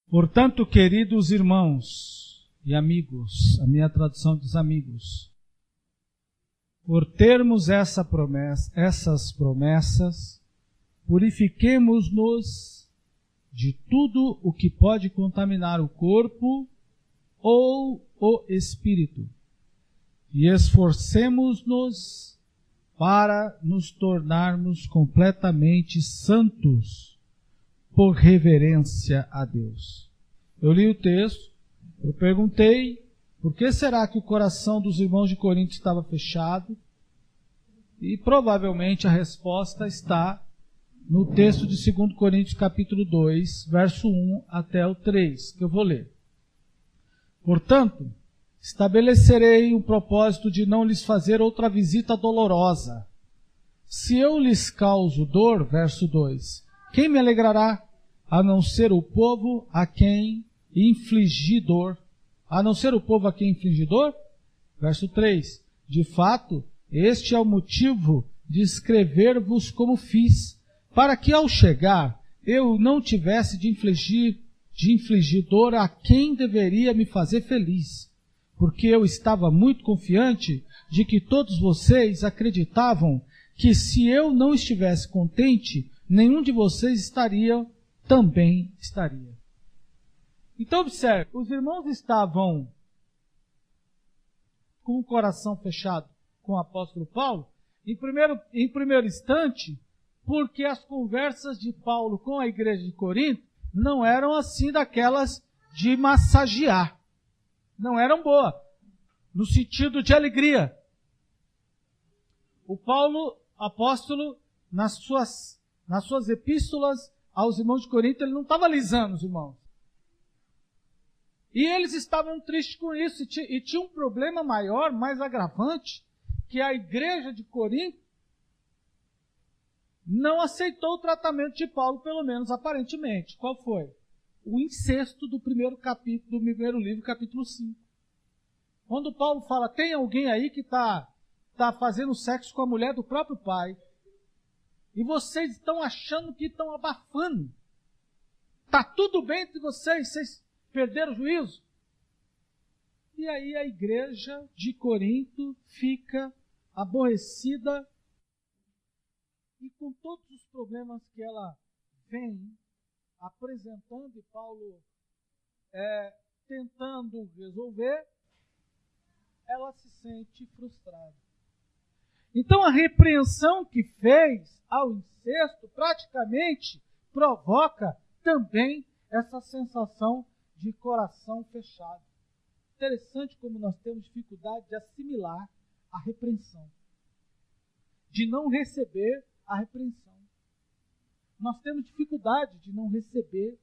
Portanto, queridos irmãos e amigos, a minha tradução diz amigos, por termos essas promessas, purifiquemo-nos de tudo o que pode contaminar o corpo ou o espírito, e esforcemo-nos para nos tornarmos completamente santos por reverência a Deus. Eu li o texto, eu perguntei, por que será que o coração dos irmãos de Corinto estava fechado? E provavelmente a resposta está no texto de 2 Coríntios capítulo 2, verso 1 até o 3, que eu vou ler. Portanto, estabelecerei o propósito de não lhes fazer outra visita dolorosa. Se eu lhes causo dor, verso 2, quem me alegrará? A não ser o povo a quem infligi dor. A não ser o povo a quem infligi dor? Verso 3, de fato, este é o motivo de escrever-vos como fiz, para que ao chegar eu não tivesse de infligir dor a quem deveria me fazer feliz, porque eu estava muito confiante de que todos vocês acreditavam que se eu não estivesse contente, nenhum de vocês também estaria. Então observe, os irmãos estavam com o coração fechado com o apóstolo Paulo, em primeiro instante, porque as conversas de Paulo com a igreja de Corinto não eram assim daquelas de massagear. Não eram boas, no sentido de alegria. O Paulo, apóstolo, nas suas epístolas aos irmãos de Corinto, ele não estava alisando os irmãos. E eles estavam tristes com isso, e tinha um problema maior, mais agravante, que a igreja de Corinto não aceitou o tratamento de Paulo, pelo menos aparentemente. Qual foi? O incesto do primeiro livro, capítulo 5. Quando Paulo fala, tem alguém aí que está fazendo sexo com a mulher do próprio pai, e vocês estão achando que estão abafando. Está tudo bem entre vocês perderam o juízo? E aí a igreja de Corinto fica aborrecida e com todos os problemas que ela vem apresentando e Paulo tentando resolver, ela se sente frustrada. Então a repreensão que fez ao incesto praticamente provoca também essa sensação de coração fechado. Interessante como nós temos dificuldade de assimilar a repreensão, de não receber a repreensão. Nós temos dificuldade de não receber,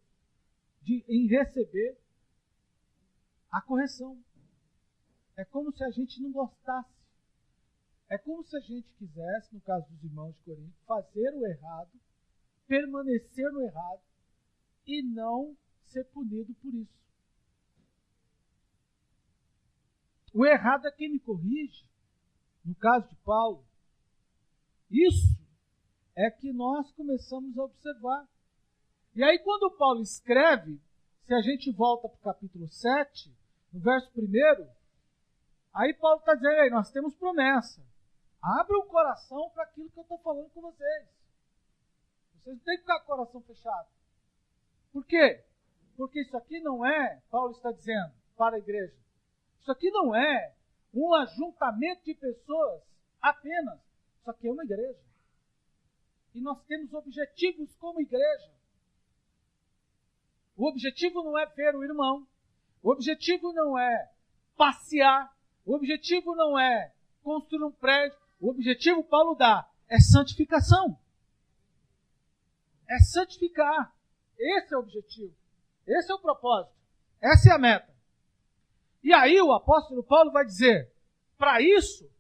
em receber a correção. É como se a gente não gostasse. É como se a gente quisesse, no caso dos irmãos de Corinto, fazer o errado, permanecer no errado e não ser punido por isso. O errado é quem me corrige. No caso de Paulo, isso é que nós começamos a observar. E aí quando Paulo escreve, se a gente volta para o capítulo 7, no verso 1, aí Paulo está dizendo, aí, nós temos promessa. Abra o coração para aquilo que eu estou falando com vocês. Vocês não têm que ficar com o coração fechado. Por quê? Porque isso aqui não é, Paulo está dizendo para a igreja, isso aqui não é um ajuntamento de pessoas apenas. Isso aqui é uma igreja. E nós temos objetivos como igreja. O objetivo não é ver o irmão. O objetivo não é passear. O objetivo não é construir um prédio. O objetivo, Paulo dá, é santificação. É santificar. Esse é o objetivo. Esse é o propósito. Essa é a meta. E aí o apóstolo Paulo vai dizer, para isso,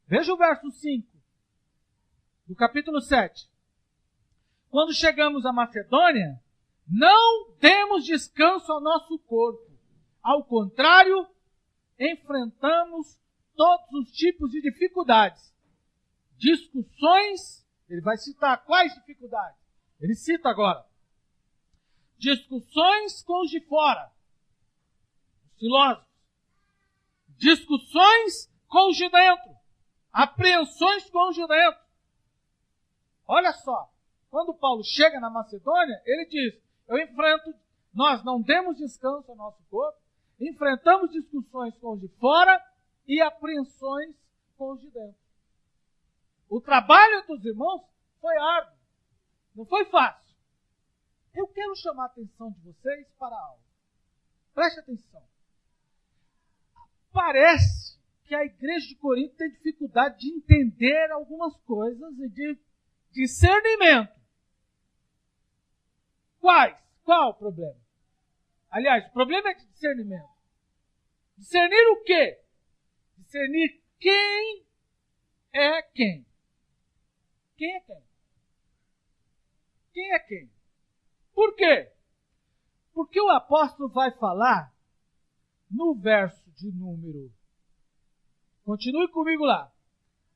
veja o verso 5 do capítulo 7. Quando chegamos à Macedônia, não demos descanso ao nosso corpo. Ao contrário, enfrentamos todos os tipos de dificuldades. Discussões, ele vai citar quais dificuldades? Ele cita agora. discussões com os de fora, os filósofos, discussões com os de dentro, apreensões com os de dentro. Olha só, quando Paulo chega na Macedônia, ele diz, nós não demos descanso ao nosso corpo, enfrentamos discussões com os de fora e apreensões com os de dentro. O trabalho dos irmãos foi árduo, não foi fácil. Eu quero chamar a atenção de vocês para algo. Preste atenção. Parece que a igreja de Corinto tem dificuldade de entender algumas coisas e de discernimento. Qual o problema? Aliás, o problema é de discernimento. Discernir o quê? Discernir quem é quem. Quem é quem? Quem é quem? Por quê? Porque o apóstolo vai falar no verso de número... Continue comigo lá.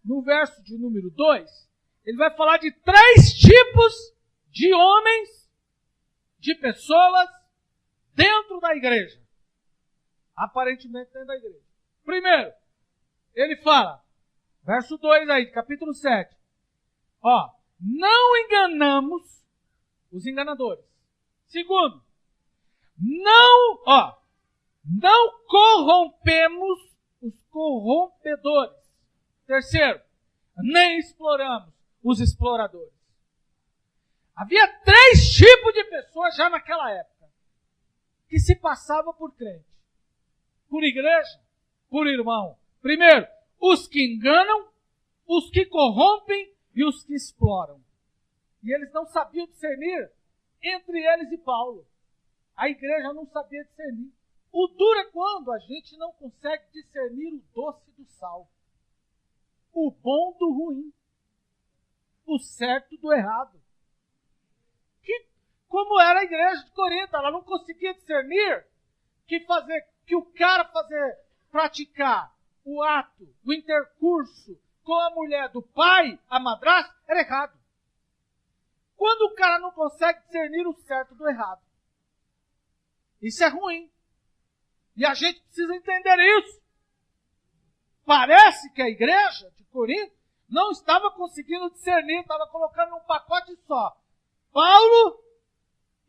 No verso de número 2, ele vai falar de 3 tipos de homens, de pessoas dentro da igreja. Aparentemente dentro da igreja. Primeiro, ele fala, verso 2 aí, capítulo 7. Não enganamos os enganadores. Segundo, não corrompemos os corrompedores. Terceiro, nem exploramos os exploradores. Havia 3 tipos de pessoas já naquela época que se passavam por crente, por igreja, por irmão. Primeiro, os que enganam, os que corrompem e os que exploram. E eles não sabiam discernir entre eles e Paulo. A igreja não sabia discernir. O duro é quando a gente não consegue discernir o doce do sal, o bom do ruim, o certo do errado. Como era a igreja de Corinto, ela não conseguia discernir que o cara praticar o ato, o intercurso com a mulher do pai, a madrasta, era errado. Quando o cara não consegue discernir o certo do errado, isso é ruim. E a gente precisa entender isso. Parece que a igreja de Corinto não estava conseguindo discernir, estava colocando num pacote só. Paulo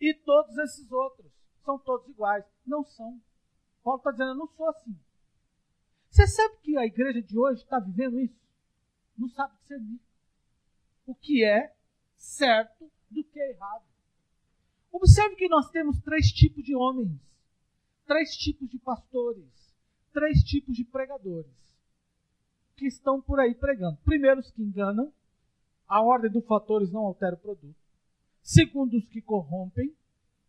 e todos esses outros. São todos iguais. Não são. Paulo está dizendo, eu não sou assim. Você sabe que a igreja de hoje está vivendo isso? Não sabe discernir o que é certo do que é errado. Observe que nós temos 3 tipos de homens, 3 tipos de pastores, 3 tipos de pregadores que estão por aí pregando. Primeiro, os que enganam, a ordem dos fatores não altera o produto. Segundo, os que corrompem.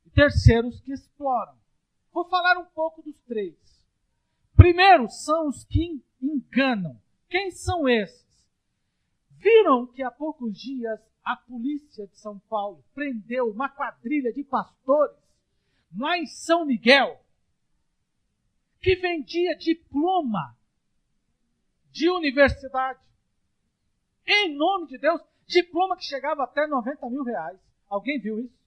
E terceiro, os que exploram. Vou falar um pouco dos 3. Primeiro, são os que enganam. Quem são esses? Viram que há poucos dias a polícia de São Paulo prendeu uma quadrilha de pastores lá em São Miguel que vendia diploma de universidade. Em nome de Deus, diploma que chegava até 90 mil reais. Alguém viu isso?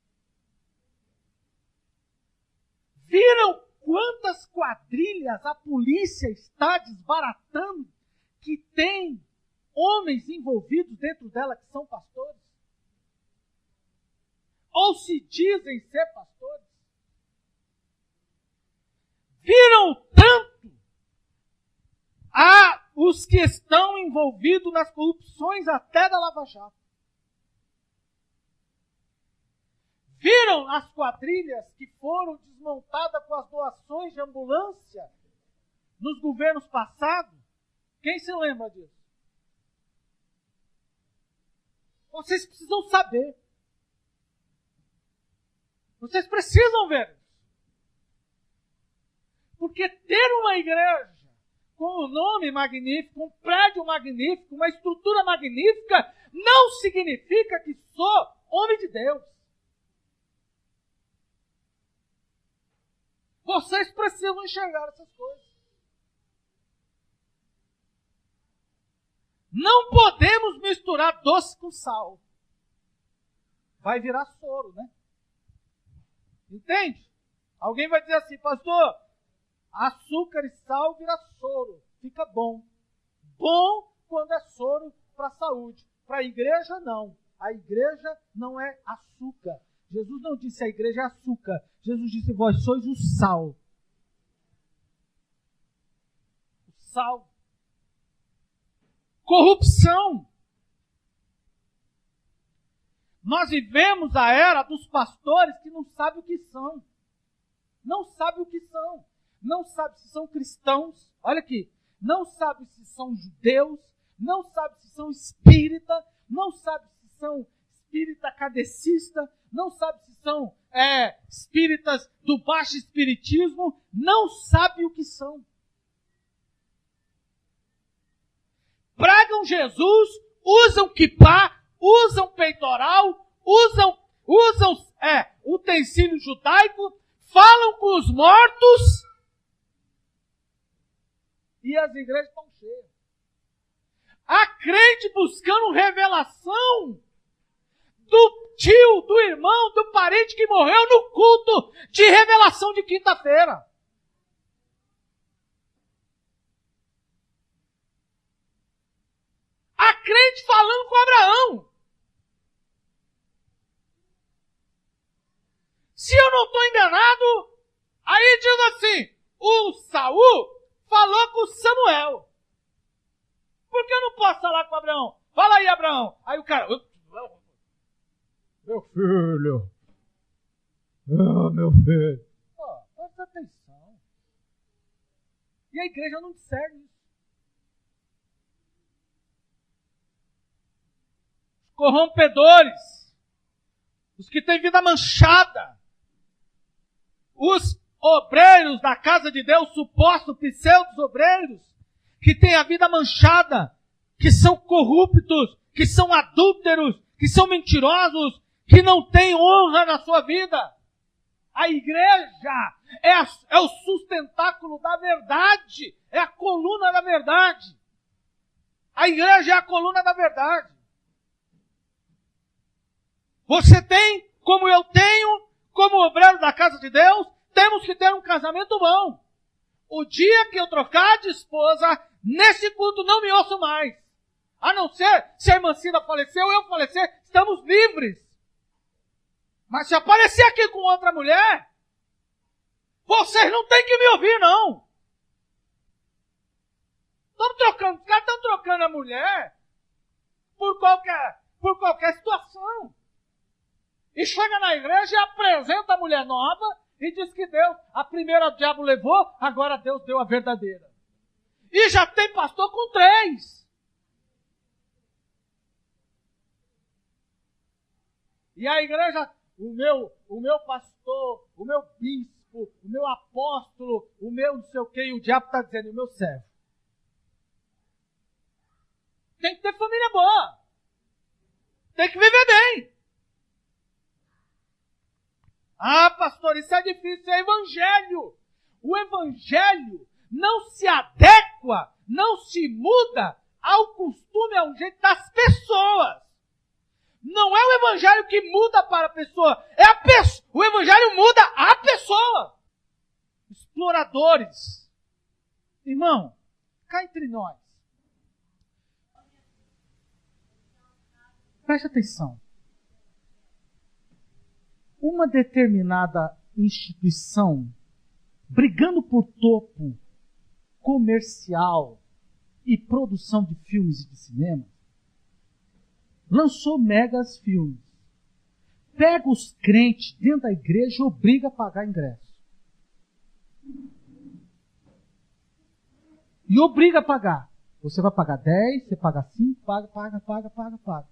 Viram quantas quadrilhas a polícia está desbaratando que tem homens envolvidos dentro dela que são pastores? Ou se dizem ser pastores? Viram tanto os que estão envolvidos nas corrupções até da Lava Jato? Viram as quadrilhas que foram desmontadas com as doações de ambulância nos governos passados? Quem se lembra disso? Vocês precisam saber. Vocês precisam ver. Porque ter uma igreja com um nome magnífico, um prédio magnífico, uma estrutura magnífica, não significa que sou homem de Deus. Vocês precisam enxergar essas coisas. Não podemos misturar doce com sal. Vai virar soro, né? Entende? Alguém vai dizer assim, pastor, açúcar e sal vira soro, fica bom. Bom quando é soro para a saúde. Para a igreja, não. A igreja não é açúcar. Jesus não disse a igreja é açúcar. Jesus disse, vós sois o sal. O sal. Corrupção. Nós vivemos a era dos pastores que não sabem o que são. Não sabem o que são. Não sabem se são cristãos. Olha aqui. Não sabem se são judeus. Não sabem se são espírita. Não sabem se são espírita kardecista. Não sabem se são espíritas do baixo espiritismo. Não sabem o que são. Pregam Jesus, usam quipá, usam peitoral, usam utensílio judaico, falam com os mortos e as igrejas estão cheias. Há crente buscando revelação do tio, do irmão, do parente que morreu no culto de revelação de quinta-feira. Há crente falando com Abraão. Se eu não estou enganado, aí diz assim, o Saul falou com Samuel. Por que eu não posso falar com Abraão? Fala aí, Abraão. Aí o cara, meu filho. Oh, meu filho. Presta atenção. E a igreja não discerne isso. Os corrompedores, os que têm vida manchada, os obreiros da casa de Deus, supostos pseudos obreiros, que têm a vida manchada, que são corruptos, que são adúlteros, que são mentirosos, que não têm honra na sua vida. A igreja é o sustentáculo da verdade, é a coluna da verdade. A igreja é a coluna da verdade. Você tem, como eu tenho, como obreiro da casa de Deus, temos que ter um casamento bom. O dia que eu trocar de esposa, nesse culto não me ouço mais. A não ser se a irmã Cida faleceu, eu falecer, estamos livres. Mas se aparecer aqui com outra mulher, vocês não têm que me ouvir, não. Os caras estão trocando a mulher por qualquer situação. E chega na igreja e apresenta a mulher nova e diz que Deus, a primeira o diabo levou, agora Deus deu a verdadeira. E já tem pastor com 3. E a igreja, o meu pastor, o meu bispo, o meu apóstolo, o meu não sei o quê, e o diabo está dizendo, o meu servo. Tem que ter família boa. Tem que viver bem. Ah, pastor, isso é difícil, é evangelho. O evangelho não se adequa, não se muda ao costume, ao jeito das pessoas. Não é o evangelho que muda para a pessoa, é a pessoa. O evangelho muda a pessoa. Exploradores. Irmão, cá entre nós. Preste atenção. Uma determinada instituição brigando por topo comercial e produção de filmes e de cinema lançou megas filmes. Pega os crentes dentro da igreja e obriga a pagar ingresso. E obriga a pagar. Você vai pagar 10, você paga 5, paga.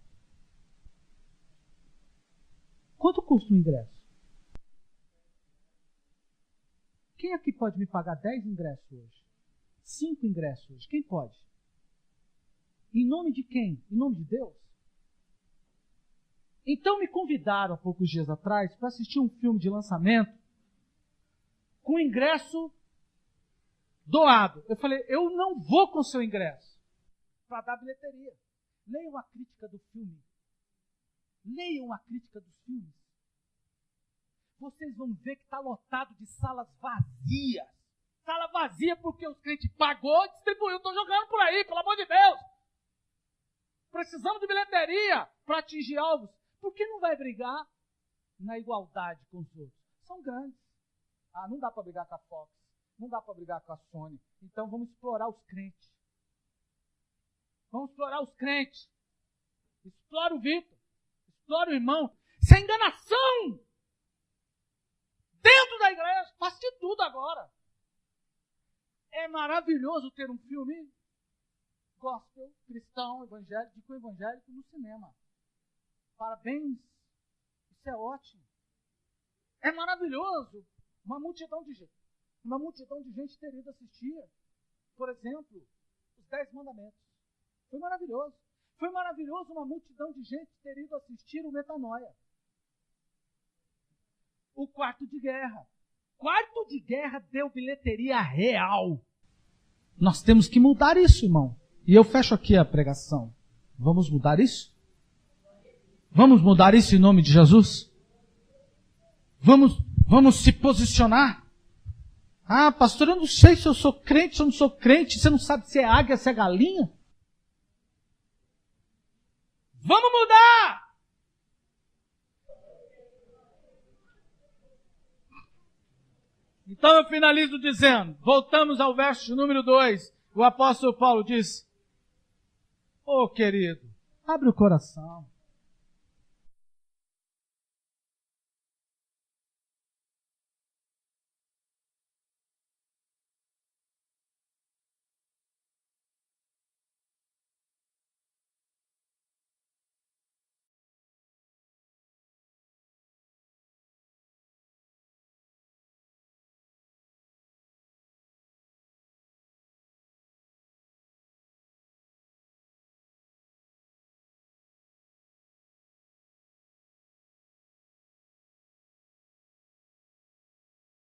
Quanto custa o ingresso? Quem aqui pode me pagar 10 ingressos hoje? 5 ingressos hoje? Quem pode? Em nome de quem? Em nome de Deus? Então me convidaram há poucos dias atrás para assistir um filme de lançamento com ingresso doado. Eu falei, eu não vou com o seu ingresso para dar bilheteria. Leiam a crítica do filme. Leiam a crítica dos filmes. vocês vão ver que está lotado de salas vazias. Sala vazia porque os crentes pagou e distribuiu. Estou jogando por aí, pelo amor de Deus. Precisamos de bilheteria para atingir alvos. Por que não vai brigar na igualdade com os outros? São grandes. Não dá para brigar com a Fox. Não dá para brigar com a Sony. Então vamos explorar os crentes. Vamos explorar os crentes. Explora o Vitor. Explora o irmão. Isso é enganação. Dentro da igreja. Faz de tudo agora. É maravilhoso ter um filme gospel, cristão, evangélico no cinema. Parabéns. Isso é ótimo. É maravilhoso. Uma multidão de gente ter ido assistir, por exemplo, os 10 Mandamentos. Foi maravilhoso. Foi maravilhoso uma multidão de gente ter ido assistir o Metanoia. O Quarto de Guerra. Quarto de Guerra deu bilheteria real. Nós temos que mudar isso, irmão. E eu fecho aqui a pregação. Vamos mudar isso? Vamos mudar isso em nome de Jesus? Vamos se posicionar? Pastor, eu não sei se eu sou crente, se eu não sou crente. Você não sabe se é águia, se é galinha? Vamos mudar! Então eu finalizo dizendo, voltamos ao verso número 2. O apóstolo Paulo diz, querido, abre o coração.